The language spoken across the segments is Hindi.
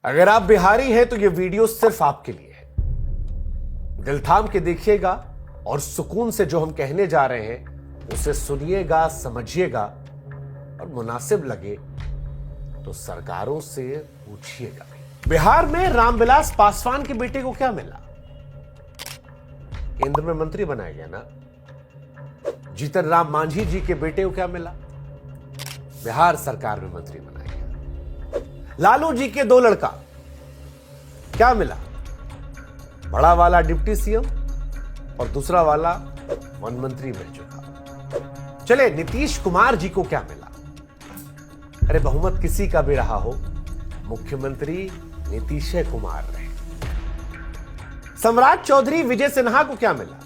अगर आप बिहारी हैं तो यह वीडियो सिर्फ आपके लिए है। दिल थाम के देखिएगा और सुकून से जो हम कहने जा रहे हैं उसे सुनिएगा, समझिएगा और मुनासिब लगे तो सरकारों से पूछिएगा। बिहार में रामविलास पासवान के बेटे को क्या मिला? केंद्र में मंत्री बनाया गया ना। जीतन राम मांझी जी के बेटे को क्या मिला? बिहार सरकार में मंत्री बनाया गया। लालू जी के दो लड़का, क्या मिला? बड़ा वाला डिप्टी सीएम और दूसरा वाला वन मंत्री बन चुका। चले नीतीश कुमार जी को क्या मिला? अरे बहुमत किसी का भी रहा हो, मुख्यमंत्री नीतीश कुमार रहे। सम्राट चौधरी विजय सिन्हा को क्या मिला?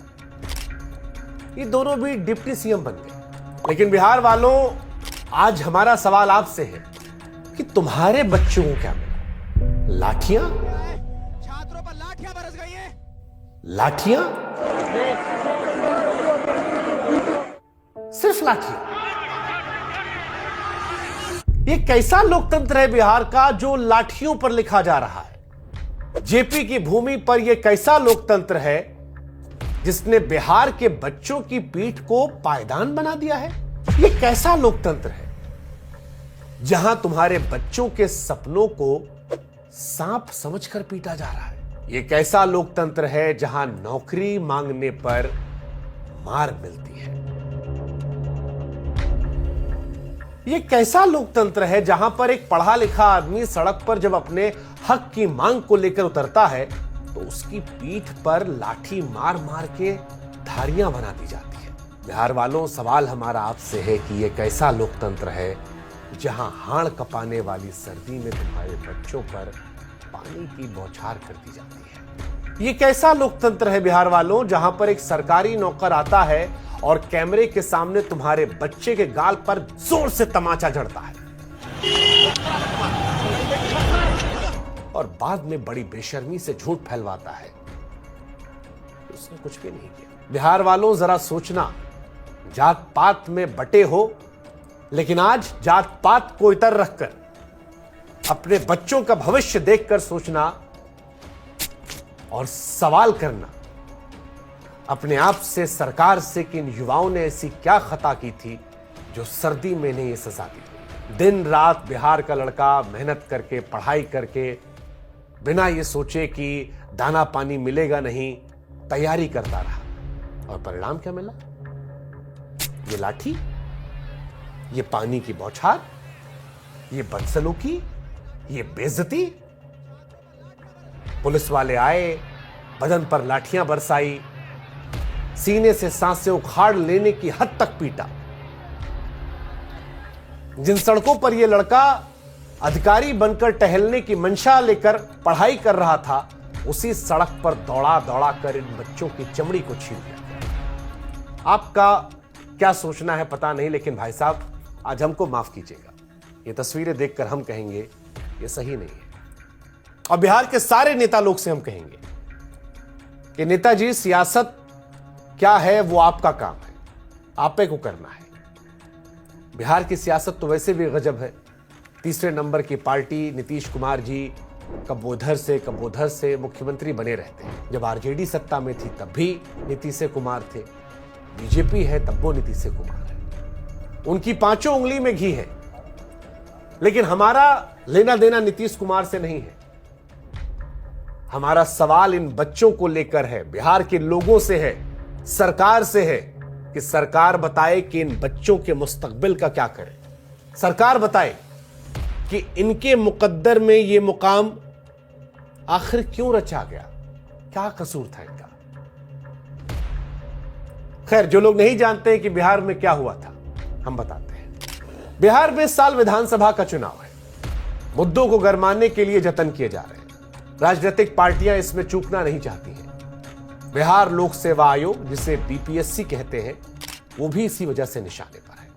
ये दोनों भी डिप्टी सीएम बन गए। लेकिन बिहार वालों, आज हमारा सवाल आपसे है कि तुम्हारे बच्चों को क्या मिला? लाठियां? छात्रों पर लाठियां बरस गई हैं। लाठियां? सिर्फ लाठियां? ये कैसा लोकतंत्र है बिहार का जो लाठियों पर लिखा जा रहा है? जेपी की भूमि पर यह कैसा लोकतंत्र है जिसने बिहार के बच्चों की पीठ को पायदान बना दिया है? यह कैसा लोकतंत्र है जहां तुम्हारे बच्चों के सपनों को सांप समझकर पीटा जा रहा है? यह कैसा लोकतंत्र है जहां नौकरी मांगने पर मार मिलती है? यह कैसा लोकतंत्र है जहां पर एक पढ़ा लिखा आदमी सड़क पर जब अपने हक की मांग को लेकर उतरता है तो उसकी पीठ पर लाठी मार मार के धारियां बना दी जाती है? बिहार वालों, सवाल हमारा आपसे है कि यह कैसा लोकतंत्र है जहां हाड़ कपाने वाली सर्दी में तुम्हारे बच्चों पर पानी की बौछार कर दी जाती है? यह कैसा लोकतंत्र है बिहार वालों जहां पर एक सरकारी नौकर आता है और कैमरे के सामने तुम्हारे बच्चे के गाल पर जोर से तमाचा जड़ता है और बाद में बड़ी बेशर्मी से झूठ फैलवाता है उसने कुछ भी नहीं किया? बिहार वालों, जरा सोचना, जात पात में बटे हो लेकिन आज जात पात को इतर रखकर अपने बच्चों का भविष्य देखकर सोचना और सवाल करना अपने आप से, सरकार से कि इन युवाओं ने ऐसी क्या खता की थी जो सर्दी में इन्हें यह सजा दी। दिन रात बिहार का लड़का मेहनत करके, पढ़ाई करके, बिना ये सोचे कि दाना पानी मिलेगा नहीं, तैयारी करता रहा और परिणाम क्या मिला? ये लाठी, ये पानी की बौछार, ये बदसलूकी, ये बेइज्जती। पुलिस वाले आए, बदन पर लाठियां बरसाई, सीने से सांसें उखाड़ लेने की हद तक पीटा। जिन सड़कों पर यह लड़का अधिकारी बनकर टहलने की मंशा लेकर पढ़ाई कर रहा था, उसी सड़क पर दौड़ा दौड़ा कर इन बच्चों की चमड़ी को छीन लिया। आपका क्या सोचना है पता नहीं, लेकिन भाई साहब आज हमको माफ कीजिएगा, ये तस्वीरें देखकर हम कहेंगे ये सही नहीं है। और बिहार के सारे नेता लोग से हम कहेंगे कि नेताजी, सियासत क्या है वो आपका काम है, आपे को करना है। बिहार की सियासत तो वैसे भी गजब है। तीसरे नंबर की पार्टी नीतीश कुमार जी कब उधर से मुख्यमंत्री बने रहते हैं। जब आरजेडी सत्ता में थी तब भी नीतीश कुमार थे, बीजेपी है तब वो नीतीश कुमार है। उनकी पांचों उंगली में घी है। लेकिन हमारा लेना देना नीतीश कुमार से नहीं है। हमारा सवाल इन बच्चों को लेकर है, बिहार के लोगों से है, सरकार से है कि सरकार बताए कि इन बच्चों के मुस्तकबिल का क्या करे। सरकार बताए कि इनके मुकद्दर में यह मुकाम आखिर क्यों रचा गया, क्या कसूर था इनका। खैर, जो लोग नहीं जानते हैं कि बिहार में क्या हुआ था, हम बताते हैं। बिहार में इस साल विधानसभा का चुनाव है। मुद्दों को गरमाने के लिए जतन किए जा रहे हैं। राजनीतिक पार्टियां इसमें चूकना नहीं चाहती हैं। बिहार लोक सेवा आयोग, जिसे बीपीएससी कहते हैं, वो भी इसी वजह से निशाने पर है।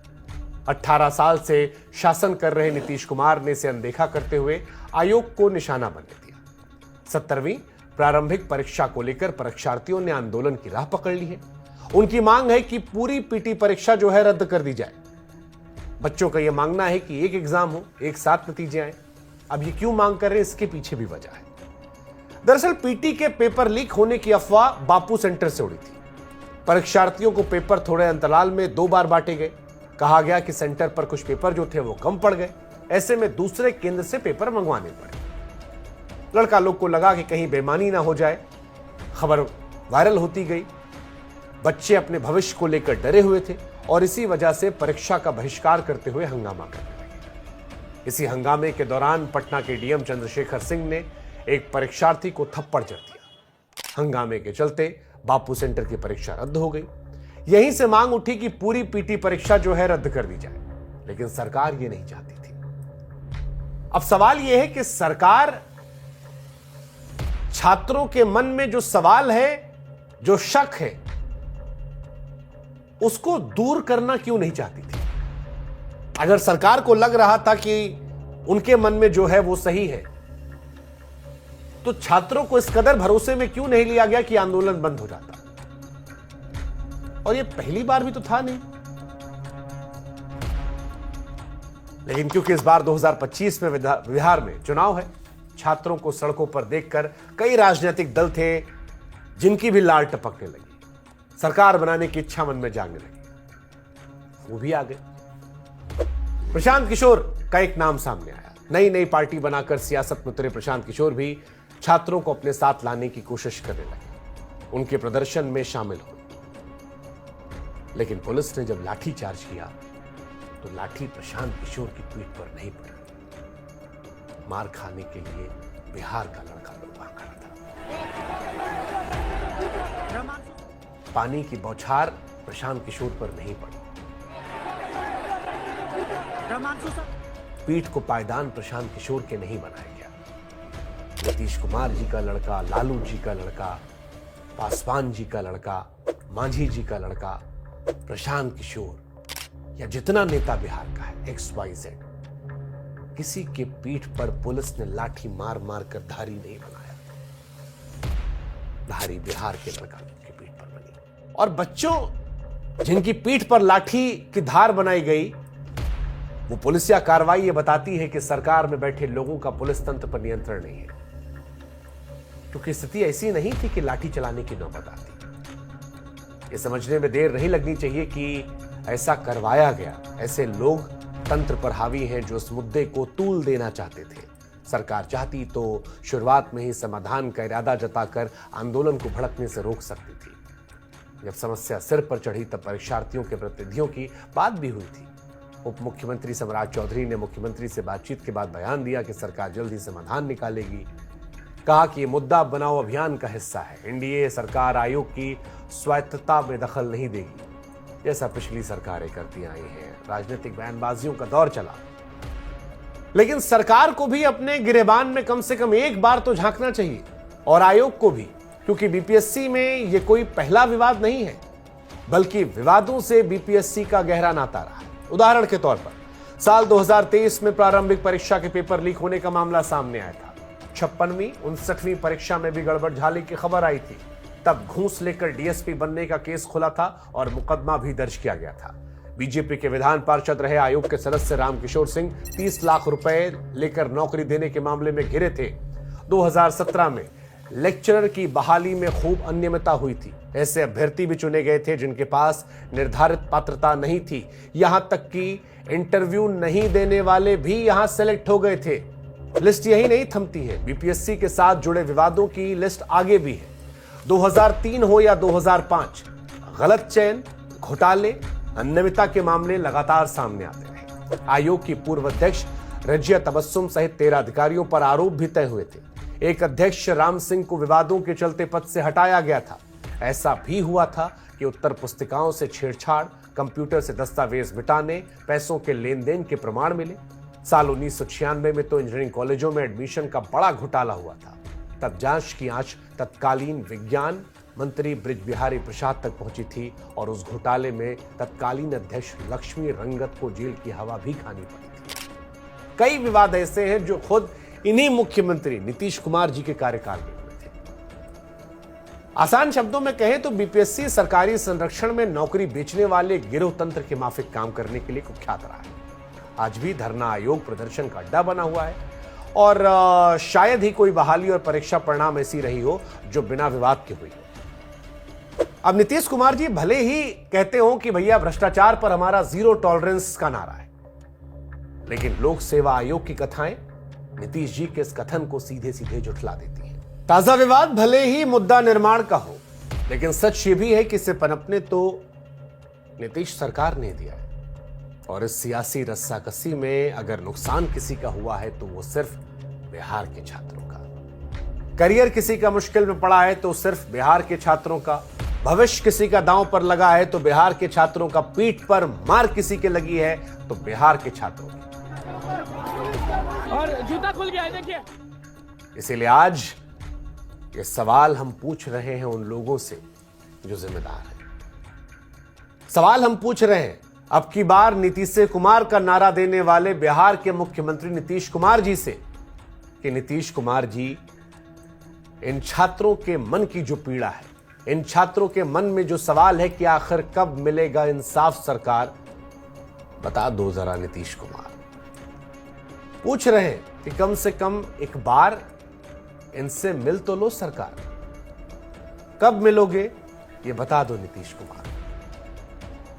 18 साल से शासन कर रहे नीतीश कुमार ने इसे अनदेखा करते हुए आयोग को निशाना बनने दिया। 17वीं प्रारंभिक परीक्षा को लेकर परीक्षार्थियों ने आंदोलन की राह पकड़ ली है। उनकी मांग है कि पूरी पीटी परीक्षा जो है रद्द कर दी जाए। बच्चों का यह मांगना है कि एक एग्जाम हो, एक साथ नतीजे आए। अब ये क्यों मांग कर रहे हैं, इसके पीछे भी वजह है। दरअसल पीटी के पेपर लीक होने की अफवाह बापू सेंटर से उड़ी थी। परीक्षार्थियों को पेपर थोड़े अंतराल में 2 बार बांटे गए। कहा गया कि सेंटर पर कुछ पेपर जो थे वो कम पड़ गए, ऐसे में दूसरे केंद्र से पेपर मंगवाने पड़े। लड़का लोग को लगा कि कहीं बेईमानी ना हो जाए। खबर वायरल होती गई। बच्चे अपने भविष्य को लेकर डरे हुए थे और इसी वजह से परीक्षा का बहिष्कार करते हुए हंगामा करने लगे। इसी हंगामे के दौरान पटना के डीएम चंद्रशेखर सिंह ने एक परीक्षार्थी को थप्पड़ जड़ दिया। हंगामे के चलते बापू सेंटर की परीक्षा रद्द हो गई। यहीं से मांग उठी कि पूरी पीटी परीक्षा जो है रद्द कर दी जाए, लेकिन सरकार ये नहीं चाहती थी। अब सवाल यह है कि सरकार छात्रों के मन में जो सवाल है, जो शक है, उसको दूर करना क्यों नहीं चाहती थी। अगर सरकार को लग रहा था कि उनके मन में जो है वो सही है, तो छात्रों को इस कदर भरोसे में क्यों नहीं लिया गया कि आंदोलन बंद हो जाता। और ये पहली बार भी तो था नहीं। लेकिन क्योंकि इस बार 2025 में बिहार में चुनाव है, छात्रों को सड़कों पर देखकर कई राजनीतिक दल थे जिनकी भी लाल टपकने लगी। सरकार बनाने की इच्छा मन में जागने लगी। वो भी आ गए। प्रशांत किशोर का एक नाम सामने आया। नई पार्टी बनाकर सियासत में उतरे प्रशांत किशोर भी छात्रों को अपने साथ लाने की कोशिश करने लगे, उनके प्रदर्शन में शामिल हुए। लेकिन पुलिस ने जब लाठी चार्ज किया तो लाठी प्रशांत किशोर की पीठ पर नहीं पड़ी। मार खाने के लिए बिहार का लड़का लोग वहां खड़ा था। पानी की बौछार प्रशांत किशोर पर नहीं पड़ी। पीठ को पायदान प्रशांत किशोर के नहीं बनाया गया। नीतीश कुमार जी का लड़का, लालू जी का लड़का, पासवान जी का लड़का, मांझी जी का लड़का, प्रशांत किशोर या जितना नेता बिहार का है XYZ, किसी के पीठ पर पुलिस ने लाठी मार मार कर धारी नहीं बनाया। धारी बिहार के लड़का की पीठ पर बनी। और बच्चों जिनकी पीठ पर लाठी की धार बनाई गई, वो पुलिसिया कार्रवाई ये बताती है कि सरकार में बैठे लोगों का पुलिस तंत्र पर नियंत्रण नहीं है। क्योंकि स्थिति ऐसी नहीं थी कि लाठी चलाने की नौबत आती। ये समझने में देर नहीं लगनी चाहिए कि ऐसा करवाया गया। ऐसे लोग तंत्र पर हावी हैं जो इस मुद्दे को तूल देना चाहते थे। सरकार चाहती तो शुरुआत में ही समाधान का इरादा जताकर आंदोलन को भड़कने से रोक सकती थी। जब समस्या सिर पर चढ़ी तब परीक्षार्थियों के प्रतिनिधियों की बात भी हुई थी। उप मुख्यमंत्री सम्राट चौधरी ने मुख्यमंत्री से बातचीत के बाद बयान दिया कि सरकार जल्द ही समाधान निकालेगी। कहा कि ये मुद्दा बनाओ अभियान का हिस्सा है। एनडीए सरकार आयोग की स्वायत्तता में दखल नहीं देगी, जैसा पिछली सरकारें करती आई हैं। राजनीतिक बयानबाजियों का दौर चला, लेकिन सरकार को भी अपने गिरेबान में कम से कम एक बार तो झांकना चाहिए, और आयोग को भी, क्योंकि बीपीएससी में ये कोई पहला विवाद नहीं है, बल्कि विवादों से बीपीएससी का गहरा नाता रहा है। उदाहरण के तौर पर साल 2023 में प्रारंभिक परीक्षा के पेपर लीक होने का मामला सामने आया था। 56वीं 59वीं परीक्षा में भी गड़बड़ झाले की खबर आई थी। तब घूस लेकर डीएसपी बनने का केस खुला था और मुकदमा भी दर्ज किया गया था। बीजेपी के विधान पार्षद रहे आयोग के सदस्य रामकिशोर सिंह 30 लाख रुपए लेकर नौकरी देने के मामले में घिरे थे। 2017 में लेक्चरर की बहाली में खूब अनियमितता हुई थी। ऐसे अभ्यर्थी भी चुने गए थे जिनके पास निर्धारित पात्रता नहीं थी। यहां तक कि इंटरव्यू नहीं देने वाले भी यहां सेलेक्ट हो गए थे। लिस्ट यही नहीं थमती है, बीपीएससी के साथ जुड़े विवादों की लिस्ट आगे भी है। 2003 हो या 2005, गलत चयन, घोटाले, अनियमितता के मामले लगातार सामने आते रहे। आयोग की पूर्व अध्यक्ष रजिया तबस्सुम सहित 13 अधिकारियों पर आरोप भी तय हुए थे। एक अध्यक्ष राम सिंह को विवादों के चलते पद से हटाया गया था। ऐसा भी हुआ था कि उत्तर पुस्तिकाओं से छेड़छाड़, कंप्यूटर से दस्तावेज मिटाने, पैसों के लेन देन के प्रमाण मिले। साल 1996 में तो इंजीनियरिंग कॉलेजों में एडमिशन का बड़ा घोटाला हुआ था। तब जांच की आंच तत्कालीन विज्ञान मंत्री बृज बिहारी प्रसाद तक पहुंची थी और उस घोटाले में तत्कालीन अध्यक्ष लक्ष्मी रंगत को जेल की हवा भी खानी पड़ी थी। कई विवाद ऐसे हैं जो खुद इन्हीं मुख्यमंत्री नीतीश कुमार जी के कार्यकाल में हुए थे। आसान शब्दों में कहें तो बीपीएससी सरकारी संरक्षण में नौकरी बेचने वाले गिरोह तंत्र के माफिक काम करने के लिए कुख्यात रहा है। आज भी धरना आयोग प्रदर्शन का अड्डा बना हुआ है और शायद ही कोई बहाली और परीक्षा परिणाम ऐसी रही हो जो बिना विवाद के हुई हो। अब नीतीश कुमार जी भले ही कहते हो कि भैया भ्रष्टाचार पर हमारा 0 टॉलरेंस का नारा है, लेकिन लोक सेवा आयोग की कथाएं नीतीश जी के इस कथन को सीधे सीधे झुठला देती हैं। ताजा विवाद भले ही मुद्दा निर्माण का हो, लेकिन सच ये भी है कि इसे पनपने तो नीतीश सरकार ने दिया है। और इस सियासी रस्साकसी में अगर नुकसान किसी का हुआ है तो वो सिर्फ बिहार के छात्रों का। करियर किसी का मुश्किल में पड़ा है तो सिर्फ बिहार के छात्रों का। भविष्य किसी का दांव पर लगा है तो बिहार के छात्रों का। पीठ पर मार किसी के लगी है तो बिहार के छात्रों की। और जूता खुल गया है, देखिए। इसीलिए आज ये सवाल हम पूछ रहे हैं उन लोगों से जो जिम्मेदार हैं। सवाल हम पूछ रहे हैं अब की बार नीतीश कुमार का नारा देने वाले बिहार के मुख्यमंत्री नीतीश कुमार जी से कि नीतीश कुमार जी, इन छात्रों के मन की जो पीड़ा है, इन छात्रों के मन में जो सवाल है कि आखिर कब मिलेगा इंसाफ सरकार, बता दो जरा नीतीश कुमार। पूछ रहे हैं कि कम से कम एक बार इनसे मिल तो लो सरकार। कब मिलोगे ये बता दो नीतीश कुमार,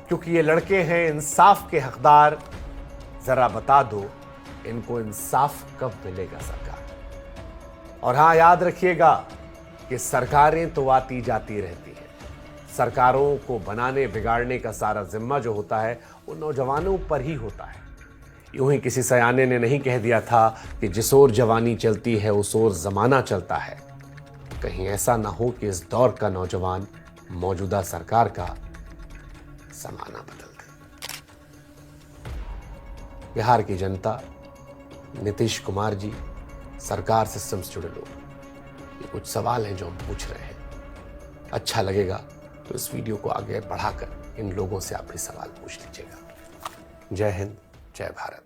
क्योंकि ये लड़के हैं इंसाफ के हकदार। जरा बता दो इनको इंसाफ कब मिलेगा सरकार। और हां, याद रखिएगा कि सरकारें तो आती जाती रहती हैं। सरकारों को बनाने बिगाड़ने का सारा जिम्मा जो होता है वो नौजवानों पर ही होता है। यूं ही किसी सयाने ने नहीं कह दिया था कि जिस ओर जवानी चलती है उस ओर जमाना चलता है। कहीं ऐसा ना हो कि इस दौर का नौजवान मौजूदा सरकार का जमाना बदल दे। बिहार की जनता, नीतीश कुमार जी, सरकार, सिस्टम से जुड़े लोग, ये कुछ सवाल हैं जो हम पूछ रहे हैं। अच्छा लगेगा तो इस वीडियो को आगे बढ़ाकर इन लोगों से अपने सवाल पूछ लीजिएगा। जय हिंद, जय भारत।